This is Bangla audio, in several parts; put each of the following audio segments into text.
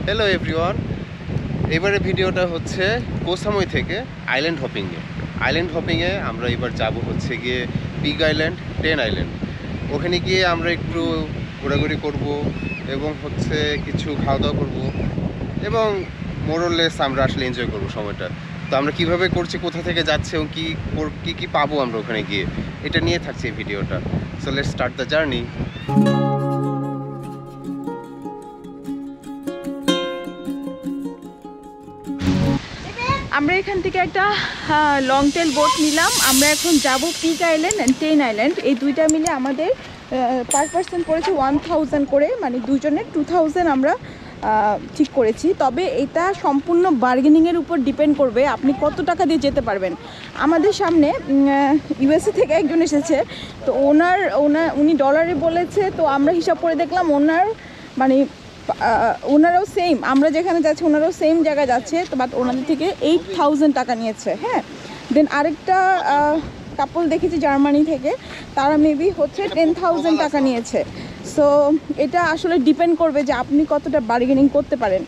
হ্যালো এভরিওয়ান, এবারে ভিডিওটা হচ্ছে কোহ সামুই থেকে আইল্যান্ড হপিংয়ে আমরা এবার যাব হচ্ছে গিয়ে পিগ আইল্যান্ড, টেন আইল্যান্ড। ওখানে গিয়ে আমরা একটু ঘোরাঘুরি করব এবং হচ্ছে কিছু খাওয়া দাওয়া করব এবং মোরলেস আমরা আসলে এনজয় করব সময়টা। তো আমরা কিভাবে করছি, কোথা থেকে যাচ্ছে এবং কী পাবো আমরা ওখানে গিয়ে, এটা নিয়ে থাকছে এই ভিডিওটা। So let's start the journey. আমরা এখান থেকে একটা লং টেল বোট নিলাম। আমরা এখন যাব pig island and ten island. এই দুইটা মিলে আমাদের পার পার্সন পড়েছে 1000 করে, মানে দুজনের 2000 আমরা ঠিক করেছি। তবে এটা সম্পূর্ণ বার্গেনিংয়ের উপর ডিপেন্ড করবে আপনি কত টাকা দিয়ে যেতে পারবেন। আমাদের সামনে ইউএসএ থেকে একজন এসেছে, তো উনি ডলারে বলেছে, তো আমরা হিসাব করে দেখলাম মানে ওনারাও সেম, আমরা যেখানে যাচ্ছি ওনারাও সেম জায়গায় যাচ্ছে, তো বাট ওনাদের থেকে 8000 টাকা নিয়েছে। হ্যাঁ, দেন আরেকটা কাপল দেখেছি জার্মানি থেকে, তারা মেবি হচ্ছে 10,000 টাকা নিয়েছে। সো এটা আসলে ডিপেন্ড করবে যে আপনি কতটা বার্গেনিং করতে পারেন।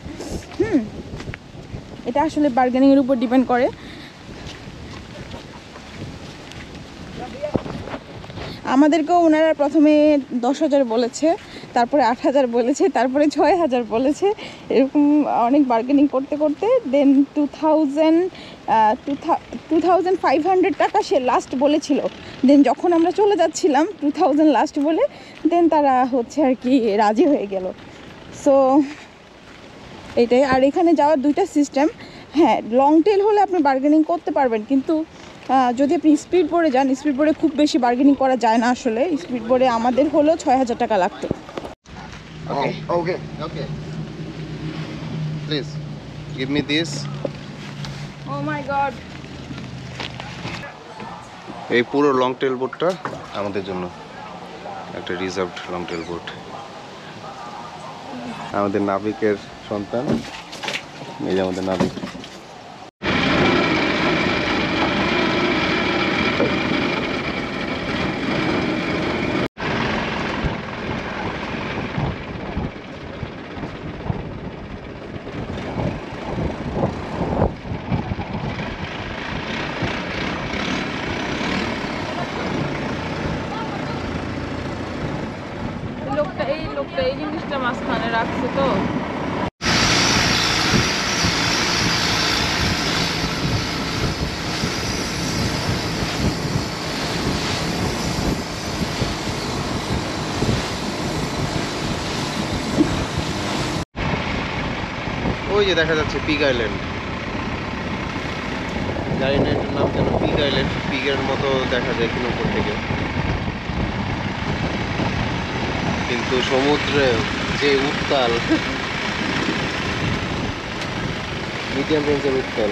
এটা আসলে বার্গেনিংয়ের উপর ডিপেন্ড করে। আমাদেরকেও ওনারা প্রথমে 10,000 বলেছে, তারপরে 8,000 বলেছে, তারপরে 6,000 বলেছে। এরকম অনেক বার্গেনিং করতে করতে দেন 2500 টাকা সে লাস্ট বলেছিল। দেন যখন আমরা চলে যাচ্ছিলাম 2000 লাস্ট বলে দেন তারা হচ্ছে আর কি রাজি হয়ে গেল। সো এটাই। আর এখানে যাওয়ার দুইটা সিস্টেম। হ্যাঁ, লং টেল হলে আপনি বার্গেনিং করতে পারবেন, কিন্তু যদি আপনি স্পিড বোর্ডে যান, স্পিড বোর্ডে খুব বেশি বার্গেনিং করা যায় না। আসলে স্পিড বোর্ডে আমাদের হলো 6,000 টাকা লাগতো। Okay. Please give me this. Oh my god. এই পুরো লং টেল বোটটা আমাদের জন্য একটা রিজার্ভড লং টেল বোট। আমাদের নাবিকের সন্তান, এই যে আমাদের নাবিক। এই জিনিসটা মাঝখানে রাখছে তো। ওই যে দেখা যাচ্ছে পিগ আইল্যান্ড, জানি না এটার নাম কেন পিগ আইল্যান্ড। পিগের মতো দেখা যায় কিনা উপর থেকে, কিন্তু সমুদ্রে যে উত্তাল, মিডিয়াম রেঞ্জের উত্তাল।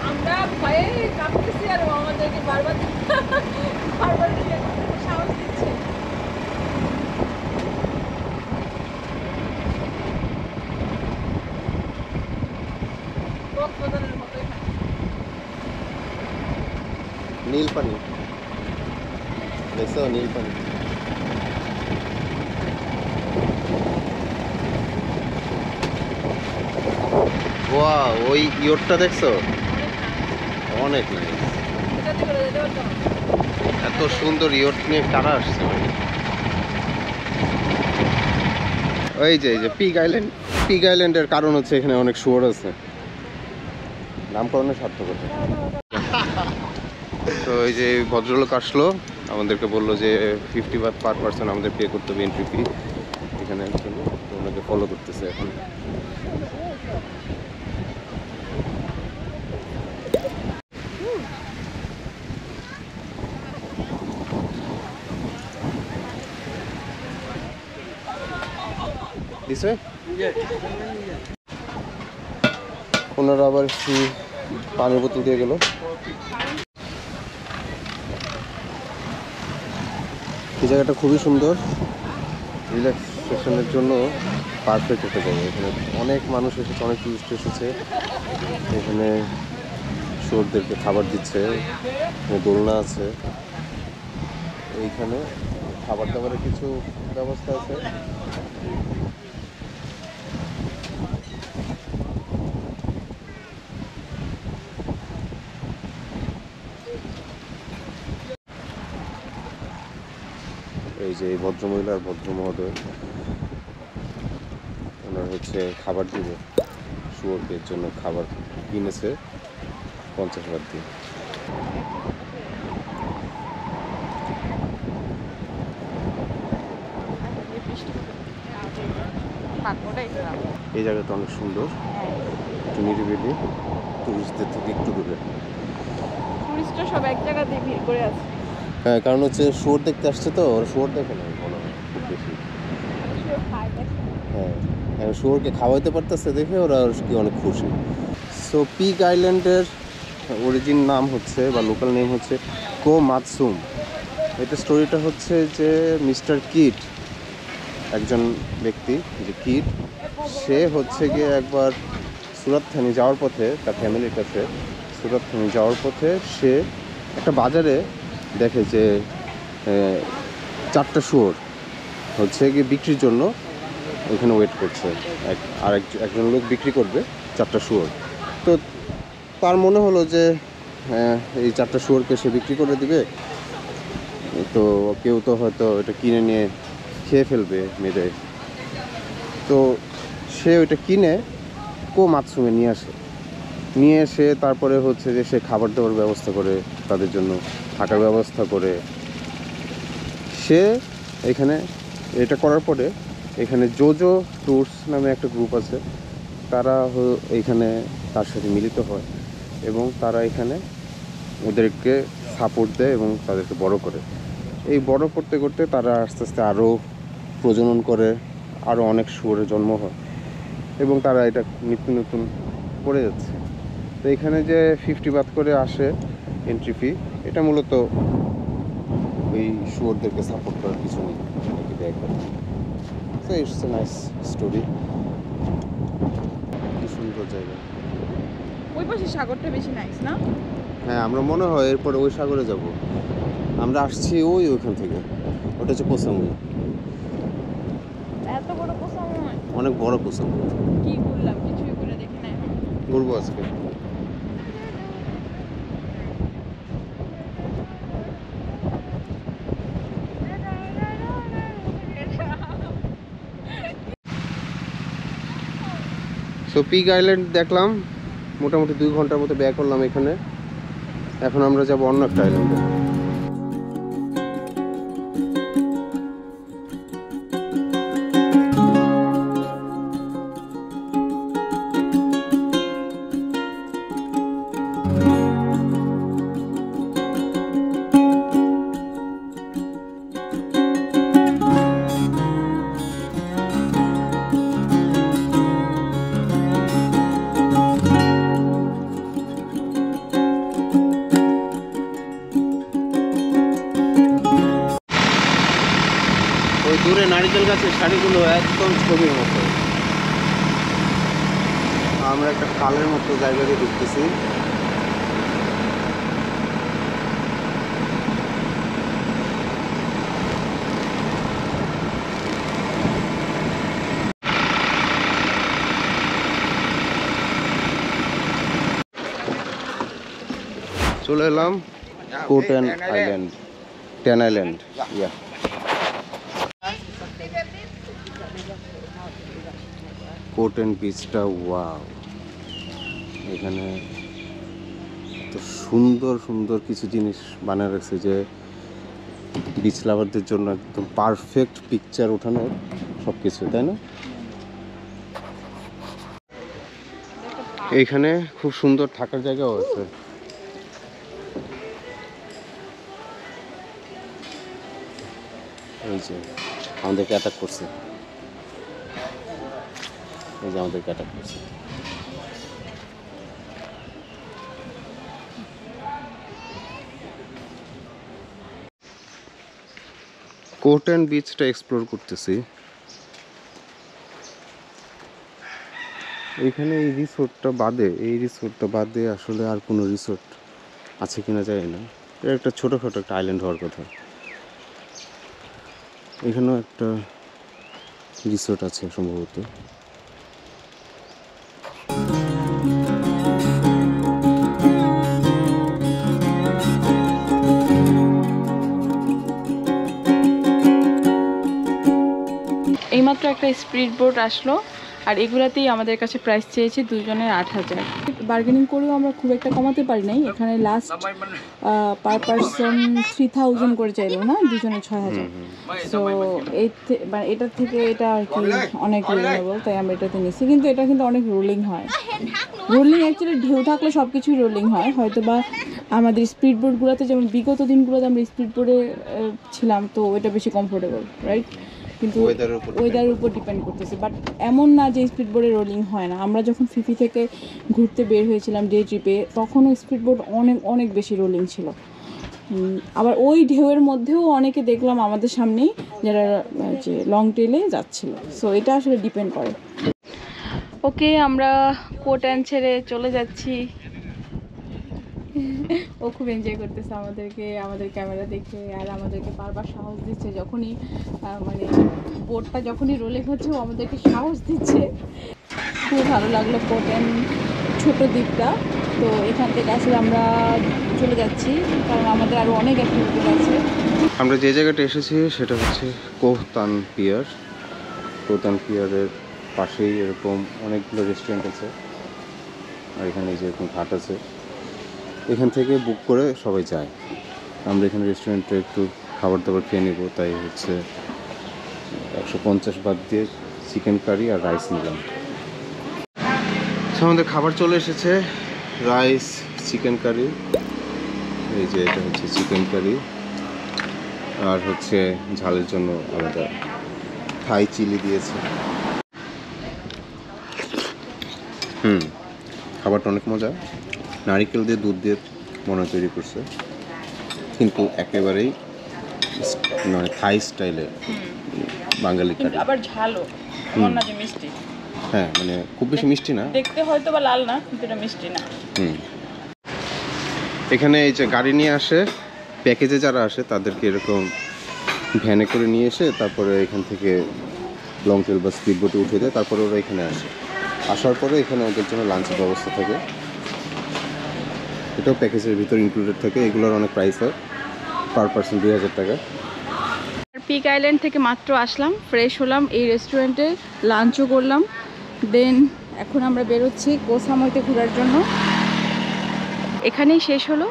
আমরা ভয়ে কাঁপতেছি আর আমাদেরকে বারবার সাহস দিচ্ছে। নীল পানি দেখছো, নীল পানি। ওয়া, ওই ইয়টটা দেখছো, অনেক নাইস। এত সুন্দর ইয়ট নিয়ে কারা আসছে। এই যে পিগ আইল্যান্ডের কারণ হচ্ছে এখানে অনেক শুয়োর আছে, নামকরণের সার্থকতা। তো এই যে ভদ্রলোক আসলো, আমাদেরকে বললো যে 50 বাট পার পার্সন আমাদের পে করতে হবে এন্ট্রি ফি এখানে। তো ওনাকে ফলো করতেছে এখন। দিছে ওনারা আবার পানির বোতল দিয়ে গেল। এই জায়গাটা খুবই সুন্দর, রিল্যাক্সেশনের জন্য পারফেক্ট একটা জায়গা। এখানে অনেক মানুষ এসেছে, অনেক টুরিস্ট এসেছে। এখানে শুয়োরদেরকে খাবার দিচ্ছে, দোলনা আছে, এইখানে খাবার দাবারের কিছু ব্যবস্থা আছে। এই যে এই ভদ্রমহিলা আর ভদ্র মহোদয়, ওনার হচ্ছে খাবার দিবে শুয়োরদের জন্য, খাবার কিনেছে 50,000 দিয়ে। এই জায়গাটা অনেক সুন্দর, একটু নিরিবিলি, টুরিস্টদের থেকে একটু দূরে। টুরিস্টরা সব এক জায়গাতে ভিড় করে আছে। হ্যাঁ, কারণ হচ্ছে শুয়োর দেখতে আসছে তো, ওরা শুয়োর দেখে না মনে হয় খুব বেশি। হ্যাঁ, শুয়োরকে খাওয়াইতে পারতেছে দেখে ওরা কি অনেক খুশি। সো পিগ আইল্যান্ডের অরিজিন নাম হচ্ছে বা লোকাল নেম হচ্ছে কোমাতসুম। এটা স্টোরিটা হচ্ছে যে মিস্টার কিট, একজন ব্যক্তি যে কিট, সে হচ্ছে গিয়ে একবার সুরাত থানি যাওয়ার পথে, তার ফ্যামিলির কাছে সুরাত থানি যাওয়ার পথে সে একটা বাজারে দেখে যে 4টা শুয়োর হচ্ছে গিয়ে বিক্রির জন্য ওইখানে ওয়েট করছে, একজন লোক বিক্রি করবে 4টা শুয়োর। তো তার মনে হলো যে এই 4টা শুয়োরকে সে বিক্রি করে দিবে, তো কেউ তো হয়তো এটা কিনে নিয়ে খেয়ে ফেলবে মেরে। তো সে ওইটা কিনে কোমাতসুমে নিয়ে এসে তারপরে হচ্ছে যে সে খাবার দাবার ব্যবস্থা করে, তাদের জন্য থাকার ব্যবস্থা করে। সে এখানে এটা করার পরে এখানে জোজো ট্যুরস নামে একটা গ্রুপ আছে, তারা এইখানে তার সাথে মিলিত হয় এবং তারা এখানে ওদেরকে সাপোর্ট দেয় এবং তাদেরকে বড় করে। এই বড় করতে করতে তারা আস্তে আস্তে আরও প্রজনন করে, আরও অনেক শুয়োরের জন্ম হয় এবং তারা এটা নিত্য নতুন করে যাচ্ছে। তো এখানে যে 50 বাত করে আসে এন্ট্রি ফি, এটা মূলত ওই শুয়োরদেরকে সাপোর্ট করার কিছু নেই, নাকি ব্যয় করে। So it's a nice story. কি সুন্দর জায়গা। ওই পাশে সাগরটা বেশি নাইস না? হ্যাঁ, আমরা মনে হয় এরপরে ওই সাগরে যাব। আমরা আসছি ওইখান থেকে, ওটা হচ্ছে কোসামুই। এত বড় কোসামুই? অনেক বড় কোসামুই। কি করলাম, কিছুই করে দেখি না। ঘুরবো আজকে। সো পিগ আইল্যান্ড দেখলাম, মোটামুটি 2 ঘন্টার মতো ব্যয় করলাম এখানে। এখন আমরা যাব অন্য একটা আইল্যান্ডে। ওই দূরে নারিকেল গাছের শাড়িগুলো একদম ছবির মতো। আমরা একটা খালের মতো জায়গাতে ঢুকতেছি। চলে এলাম কোটেন আইল্যান্ড, টেন আইল্যান্ড। ইয়া, কোটেন বিচটা ওয়াও। এখানে তো সুন্দর সুন্দর কিছু জিনিস বানিয়ে রাখছে যে বিচ লাভারদের জন্য একদম পারফেক্ট পিকচার ওঠানোর সব কিছু, তাই না? এইখানে খুব সুন্দর থাকার জায়গাও আছে। এই যে আমাদেরকে অ্যাটাক করছে, এই যে আমাদেরকে অ্যাটাক করছে। কোটেন বিচটা এক্সপ্লোর করতেছি। এখানে এই রিসোর্টটা বাদে আসলে আর কোনো রিসোর্ট আছে কিনা জানি না। এটা একটা ছোটোখাটো একটা আইল্যান্ড হওয়ার কথা। এখানেও একটা রিসোর্ট আছে সম্ভবত। এইমাত্র একটা স্পিড বোট আসলো, আর এগুলাতেই আমাদের কাছে প্রাইস চেয়েছে দুজনের 8,000। বার্গেনিং করেও আমরা খুব একটা কমাতে পারি নাই। এখানে লাস্ট পার পারসন 3,000 করে চাইলো না, দুজনে 6,000। সো মানে এটার থেকে এটা আর কি অনেক রিজনেবল, তাই আমরা এটাতে নিচ্ছি। কিন্তু এটা কিন্তু অনেক রোলিং হয়। রোলিং অ্যাকচুয়ালি ঢেউ থাকলে সব কিছুই রোলিং হয়, হয়তো বা আমাদের স্পিড বোটগুলোতে, যেমন বিগত দিনগুলোতে আমরা স্পিড বোটে ছিলাম, তো এটা বেশি কমফোর্টেবল, রাইট? কিন্তু ওয়েদারের উপর ডিপেন্ড করতেছে। বাট এমন না যে স্পিড বোটে রোলিং হয় না। আমরা যখন ফিফি থেকে ঘুরতে বের হয়েছিলাম ডে ট্রিপে, তখনও স্পিড বোট অনেক অনেক বেশি রোলিং ছিল। আবার ওই ঢেউয়ের মধ্যেও অনেকে দেখলাম আমাদের সামনেই যারা যে লং টেলে যাচ্ছিল। সো এটা আসলে ডিপেন্ড করে। ওকে, আমরা কোটান ছেড়ে চলে যাচ্ছি। ও খুব এনজয় করতেছে আমাদের ক্যামেরা দেখে, আর আমাদেরকে বারবার সাহস দিচ্ছে। যখনই মানে বোটটা যখনই রোলিং হচ্ছে, ও আমাদেরকে সাহস দিচ্ছে। খুব ভালো লাগলো কোটান ছোট দ্বীপটা। তো এখান থেকে আসলে আমরা চলে যাচ্ছি, কারণ আমাদের আরও অনেক অ্যাক্টিভিটি আছে। আমরা যে জায়গাটা এসেছি সেটা হচ্ছে কোহতান পিয়ার। কোহতান পিয়ারের পাশেই এরকম অনেকগুলো রেস্টুরেন্ট আছে, আর এখানে যেরকম ঘাট আছে, এখান থেকে বুক করে সবাই যায়। আমরা এখানে রেস্টুরেন্টে একটু খাবার দাবার খেয়ে নেব, তাই হচ্ছে 150 বাদ দিয়ে চিকেন কারি আর রাইস নিলাম। আমাদের খাবার চলে এসেছে, রাইস, চিকেন কারি। এই যে এটা হচ্ছে চিকেন কারি, আর হচ্ছে ঝালের জন্য আলাদা থাই চিলি দিয়েছে। খাবারটা অনেক মজা। নারিকেল দিয়ে দুধ দিয়ে মনে তৈরি করছে, কিন্তু একেবারেই মানে থাই স্টাইলে বাঙালি কারি। আবার ঝালও, এমন না যে মিষ্টি। হ্যাঁ, মানে খুব বেশি মিষ্টি না, দেখতে হয়তো বা লাল না, কিন্তু এটা মিষ্টি না। এখানে এই যে গাড়ি নিয়ে আসে, প্যাকেজে যারা আসে তাদেরকে এরকম ভ্যানে করে নিয়ে এসে তারপরে এখান থেকে লং টেল বা স্পিড বোটে উঠে দেয়। তারপরে ওরা এখানে আসে, আসার পরে এখানে ওদের জন্য লাঞ্চের ব্যবস্থা থাকে। এটাও প্যাকেজের ভিতর ইনক্লুডেড থাকে। এগুলোর অনেক প্রাইস হয়, পার পারসন 2,000 টাকা। পিক আইল্যান্ড থেকে মাত্র আসলাম, ফ্রেশ হলাম, এই রেস্টুরেন্টে লাঞ্চও করলাম। দেন এখন আমরা বেরোচ্ছি কোহ সামুইতে ঘোরার জন্য। এখানেই শেষ হলো,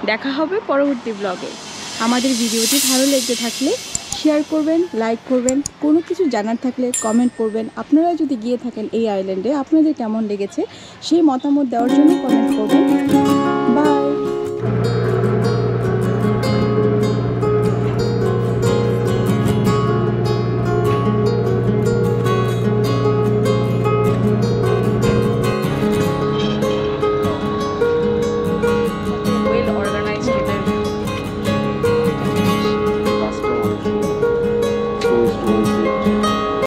দেখা হবে পরবর্তী ব্লগে। আমাদের ভিডিওটি ভালো লেগে থাকলে শেয়ার করবেন, লাইক করবেন, কোনো কিছু জানার থাকলে কমেন্ট করবেন। আপনারা যদি গিয়ে থাকেন এই আইল্যান্ডে, আপনাদের কেমন লেগেছে সেই মতামত দেওয়ার জন্য কমেন্ট করবেন।